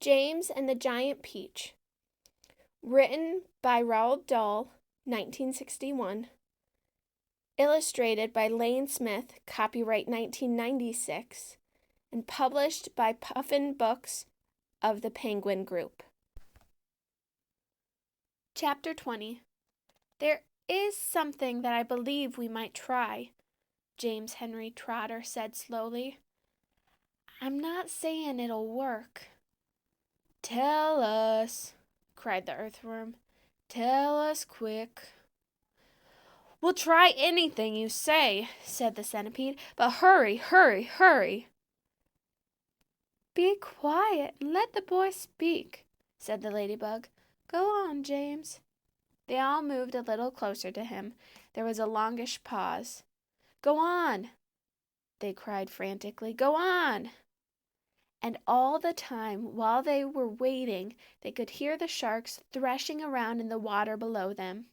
James and the Giant Peach. Written by Roald Dahl, 1961. Illustrated by Lane Smith, copyright 1996. And published by Puffin Books of the Penguin Group. Chapter 20. There is something that I believe we might try, James Henry Trotter said slowly. I'm not saying it'll work. Tell us, cried the earthworm. Tell us quick. We'll try anything you say, said the centipede, but hurry, hurry, hurry. Be quiet and let the boy speak, said the ladybug. Go on, James. They all moved a little closer to him. There was a longish pause. Go on, they cried frantically. Go on. And all the time, while they were waiting, they could hear the sharks threshing around in the water below them.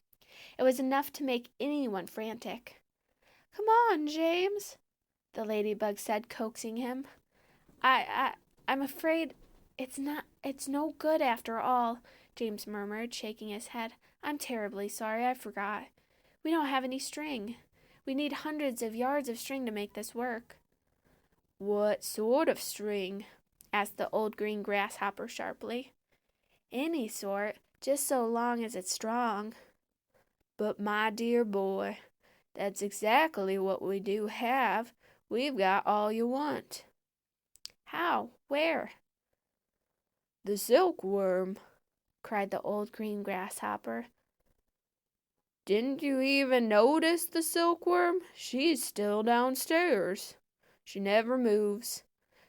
It was enough to make anyone frantic. Come on, James, the ladybug said, coaxing him. I'm afraid it's no good after all, James murmured, shaking his head. I'm terribly sorry, I forgot. We don't have any string. We need hundreds of yards of string to make this work. What sort of string? Asked the old green grasshopper sharply. Any sort, just so long as it's strong. But my dear boy, that's exactly what we do have. We've got all you want. How? Where? The silkworm, cried the old green grasshopper. Didn't you even notice the silkworm? She's still downstairs. She never moves.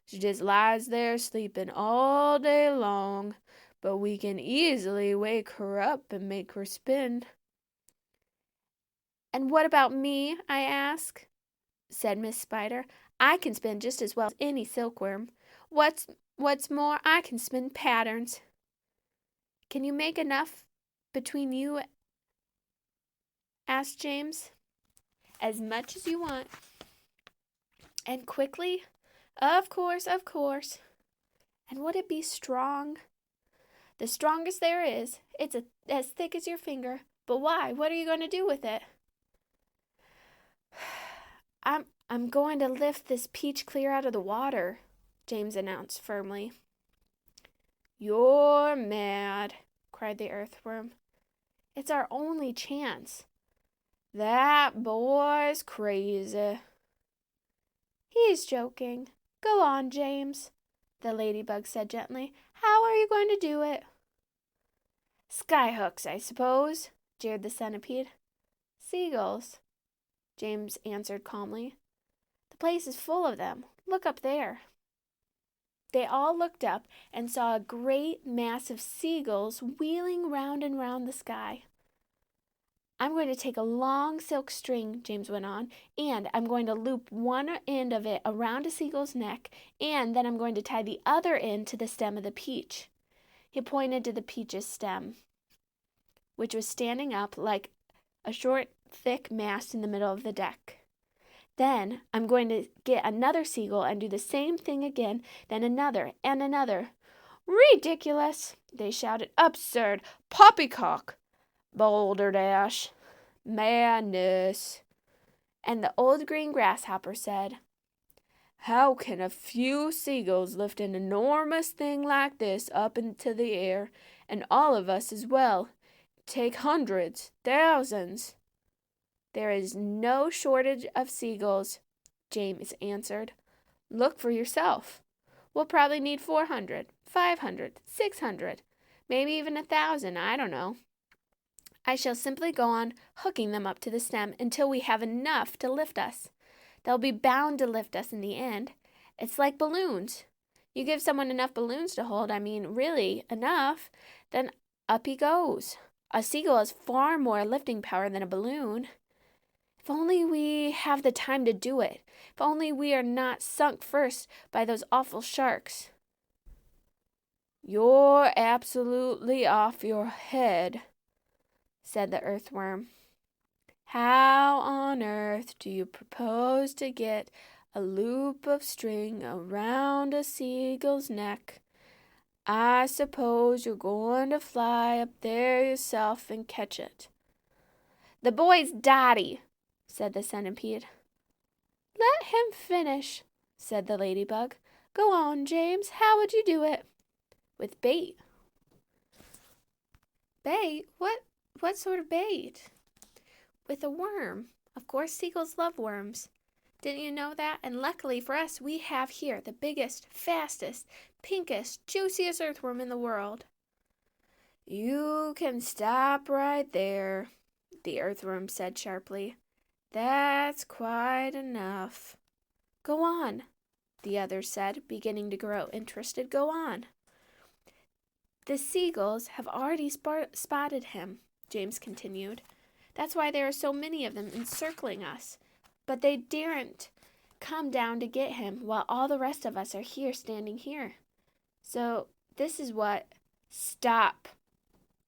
She just lies there sleeping all day long, but we can easily wake her up and make her spin. And what about me, I ask, said Miss Spider. I can spin just as well as any silkworm. What's more, I can spin patterns. Can you make enough between you? Asked James. As much as you want. And quickly? Of course, of course. And would it be strong? The strongest there is. It's as thick as your finger. But why? What are you going to do with it? I'm going to lift this peach clear out of the water, James announced firmly. You're mad, cried the earthworm. It's our only chance. That boy's crazy. He's joking. Go on, James, the ladybug said gently. How are you going to do it? Skyhooks, I suppose, jeered the centipede. Seagulls, James answered calmly. The place is full of them. Look up there. They all looked up and saw a great mass of seagulls wheeling round and round the sky. I'm going to take a long silk string, James went on, and I'm going to loop one end of it around a seagull's neck, and then I'm going to tie the other end to the stem of the peach. He pointed to the peach's stem, which was standing up like a short, thick mast in the middle of the deck. Then I'm going to get another seagull and do the same thing again, then another and another. Ridiculous, they shouted. Absurd. Poppycock. Boulderdash. Madness. And the old green grasshopper said, How can a few seagulls lift an enormous thing like this up into the air, and all of us as well? Take hundreds, thousands. There is no shortage of seagulls, James answered. Look for yourself. We'll probably need 400, 500, 600, maybe even 1,000, I don't know. I shall simply go on hooking them up to the stem until we have enough to lift us. They'll be bound to lift us in the end. It's like balloons. You give someone enough balloons to hold, really enough, then up he goes. A seagull has far more lifting power than a balloon. If only we have the time to do it. If only we are not sunk first by those awful sharks. You're absolutely off your head, said the earthworm. How on earth do you propose to get a loop of string around a seagull's neck? I suppose you're going to fly up there yourself and catch it. The boy's daddy, said the centipede. Let him finish, said the ladybug. Go on, James. How would you do it? With bait. Bait? What sort of bait? With a worm. Of course, seagulls love worms. Didn't you know that? And luckily for us, we have here the biggest, fastest, pinkest, juiciest earthworm in the world. You can stop right there, the earthworm said sharply. That's quite enough. Go on, the other said, beginning to grow interested. Go on. The seagulls have already spotted him, James continued. That's why there are so many of them encircling us. But they daren't come down to get him while all the rest of us are here standing here. So this is what... Stop,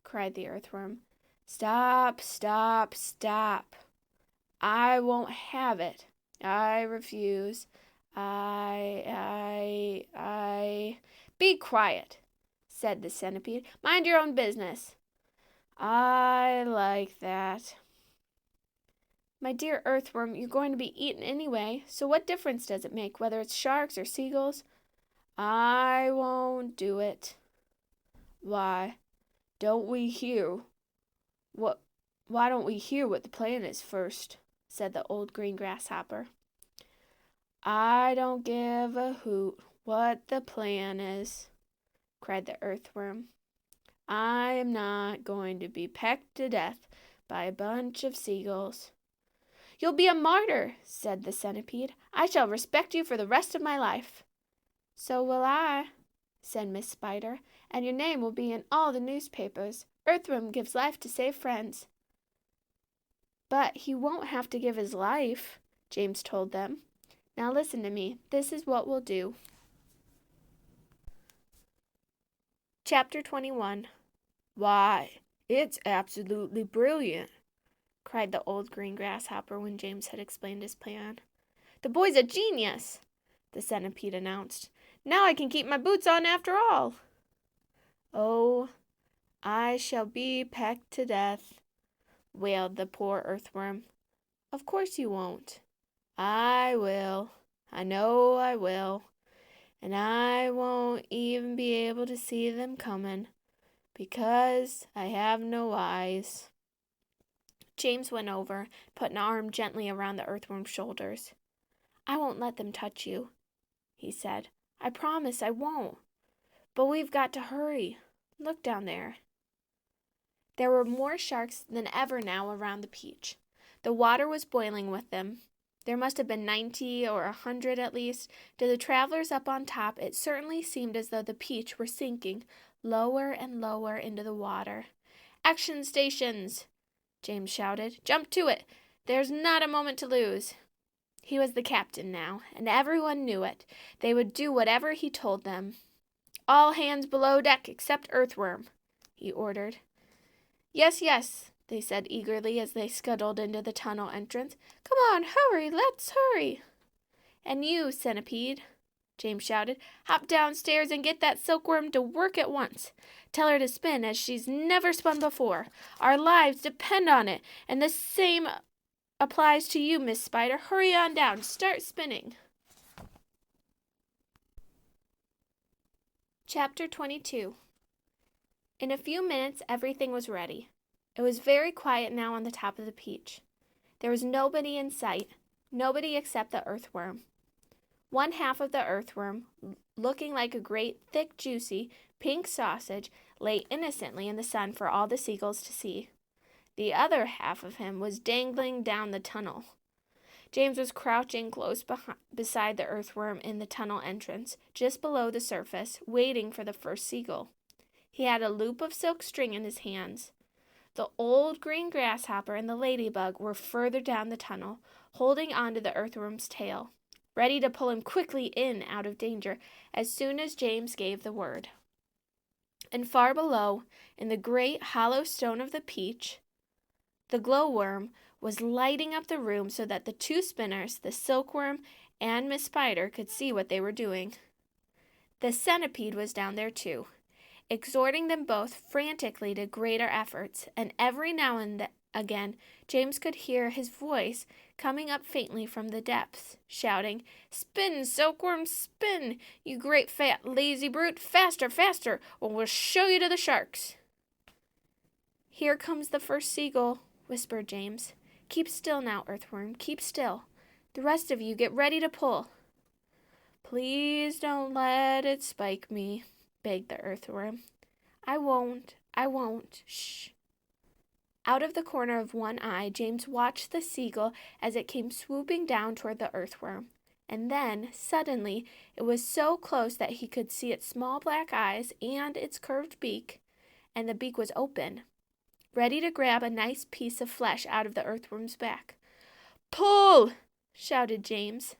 cried the earthworm. Stop, stop, stop. I won't have it. I refuse. Be quiet, said the centipede. Mind your own business. I like that. My dear earthworm, you're going to be eaten anyway, so what difference does it make, whether it's sharks or seagulls? I won't do it. Why don't we hear what the plan is first? Said the old green grasshopper. I don't give a hoot what the plan is, cried the earthworm. I am not going to be pecked to death by a bunch of seagulls. You'll be a martyr, said the centipede. I shall respect you for the rest of my life. So will I, said Miss Spider, and your name will be in all the newspapers. Earthworm gives life to save friends. But he won't have to give his life, James told them. Now listen to me. This is what we'll do. Chapter 21. Why, it's absolutely brilliant, cried the old green grasshopper when James had explained his plan. The boy's a genius, the centipede announced. Now I can keep my boots on after all. Oh, I shall be pecked to death, wailed the poor earthworm. Of course you won't. I will. I know I will. And I won't even be able to see them coming, because I have no eyes. James went over, put an arm gently around the earthworm's shoulders. I won't let them touch you, he said. I promise I won't. But we've got to hurry. Look down there. There were more sharks than ever now around the beach. The water was boiling with them. There must have been 90 or 100 at least. To the travelers up on top, it certainly seemed as though the beach were sinking lower and lower into the water. Action stations, James shouted. Jump to it. There's not a moment to lose. He was the captain now, and everyone knew it. They would do whatever he told them. All hands below deck except Earthworm, he ordered. Yes, yes, they said eagerly as they scuttled into the tunnel entrance. Come on, hurry, let's hurry. And you, Centipede, James shouted, hop downstairs and get that silkworm to work at once. Tell her to spin as she's never spun before. Our lives depend on it, and the same applies to you, Miss Spider. Hurry on down, start spinning. Chapter 22. In a few minutes, everything was ready. It was very quiet now on the top of the beach. There was nobody in sight, nobody except the earthworm. One half of the earthworm, looking like a great, thick, juicy, pink sausage, lay innocently in the sun for all the seagulls to see. The other half of him was dangling down the tunnel. James was crouching close beside the earthworm in the tunnel entrance, just below the surface, waiting for the first seagull. He had a loop of silk string in his hands. The old green grasshopper and the ladybug were further down the tunnel, holding on to the earthworm's tail, ready to pull him quickly in out of danger as soon as James gave the word. And far below, in the great hollow stone of the beach, the glowworm was lighting up the room so that the two spinners, the silkworm and Miss Spider, could see what they were doing. The centipede was down there too. exhorting them both frantically to greater efforts, and every now and again James could hear his voice coming up faintly from the depths, shouting, "Spin, silkworm, spin, you great fat lazy brute, faster, faster, or we'll show you to the sharks." "Here comes the first seagull," whispered James. "Keep still now, Earthworm, keep still. The rest of you get ready to pull." "Please don't let it spike me," begged the Earthworm. I won't. Shh." Out of the corner of one eye, James watched the seagull as it came swooping down toward the Earthworm. And then, suddenly, it was so close that he could see its small black eyes and its curved beak, and the beak was open, ready to grab a nice piece of flesh out of the Earthworm's back. "Pull!" shouted James.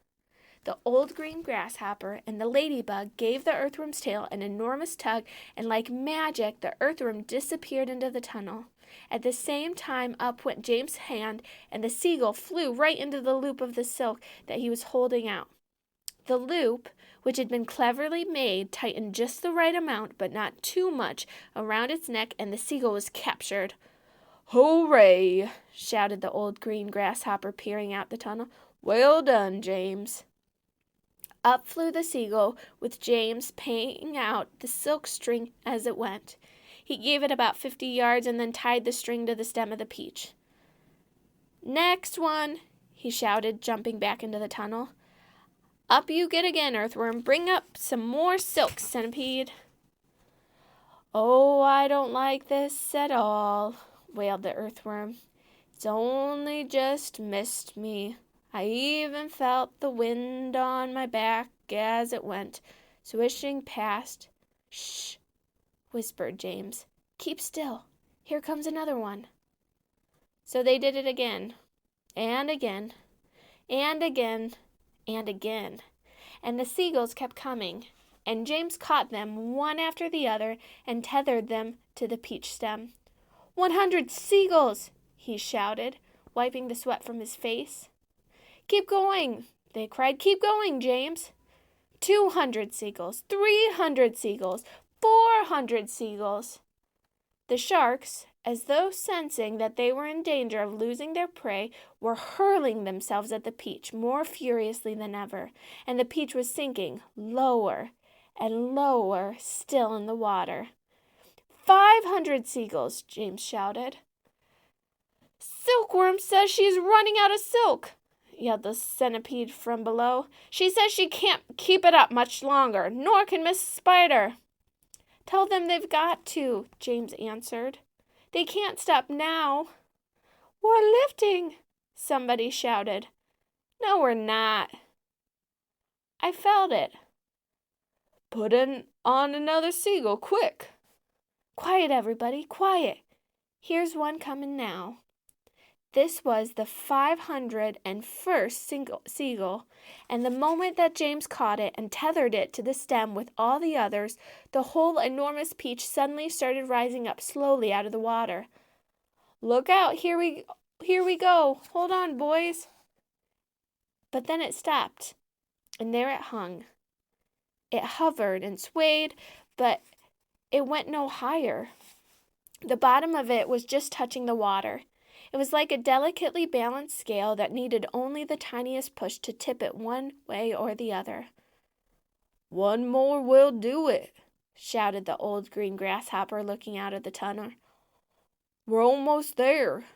The old green grasshopper and the ladybug gave the Earthworm's tail an enormous tug, and like magic, the Earthworm disappeared into the tunnel. At the same time, up went James' hand, and the seagull flew right into the loop of the silk that he was holding out. The loop, which had been cleverly made, tightened just the right amount, but not too much, around its neck, and the seagull was captured. "Hooray!" shouted the old green grasshopper, peering out the tunnel. "Well done, James." Up flew the seagull, with James paying out the silk string as it went. He gave it about 50 yards and then tied the string to the stem of the peach. "Next one," he shouted, jumping back into the tunnel. "Up you get again, Earthworm. Bring up some more silk, Centipede." "Oh, I don't like this at all," wailed the Earthworm. "It's only just missed me. I even felt the wind on my back as it went swishing past." "Shh," whispered James. "Keep still. Here comes another one." So they did it again, and again, and again, and again. And the seagulls kept coming, and James caught them one after the other and tethered them to the peach stem. 100 seagulls!" he shouted, wiping the sweat from his face. "Keep going!" they cried. "Keep going, James!" 200 seagulls, 300 seagulls, 400 seagulls. The sharks, as though sensing that they were in danger of losing their prey, were hurling themselves at the peach more furiously than ever, and the peach was sinking lower and lower still in the water. 500 seagulls, James shouted. "Silkworm says she's running out of silk," yelled the centipede from below. "She says she can't keep it up much longer, nor can Miss Spider." "Tell them they've got to," James answered. "They can't stop now." "We're lifting," somebody shouted. "No, we're not." "I felt it." "Put on another seagull, quick." "Quiet, everybody, quiet. Here's one coming now." This was the 501st seagull, and the moment that James caught it and tethered it to the stem with all the others, the whole enormous peach suddenly started rising up slowly out of the water. "Look out, here we go. Hold on, boys." But then it stopped, and there it hung. It hovered and swayed, but it went no higher. The bottom of it was just touching the water. It was like a delicately balanced scale that needed only the tiniest push to tip it one way or the other. "One more will do it," shouted the old green grasshopper, looking out of the tunnel. "We're almost there."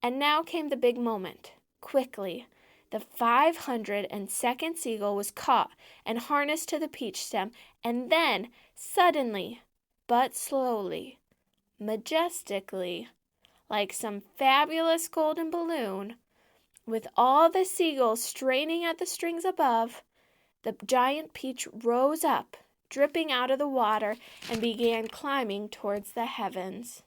And now came the big moment. Quickly, the 502nd seagull was caught and harnessed to the peach stem, and then, suddenly, but slowly, majestically, like some fabulous golden balloon, with all the seagulls straining at the strings above, the giant peach rose up, dripping out of the water, and began climbing towards the heavens.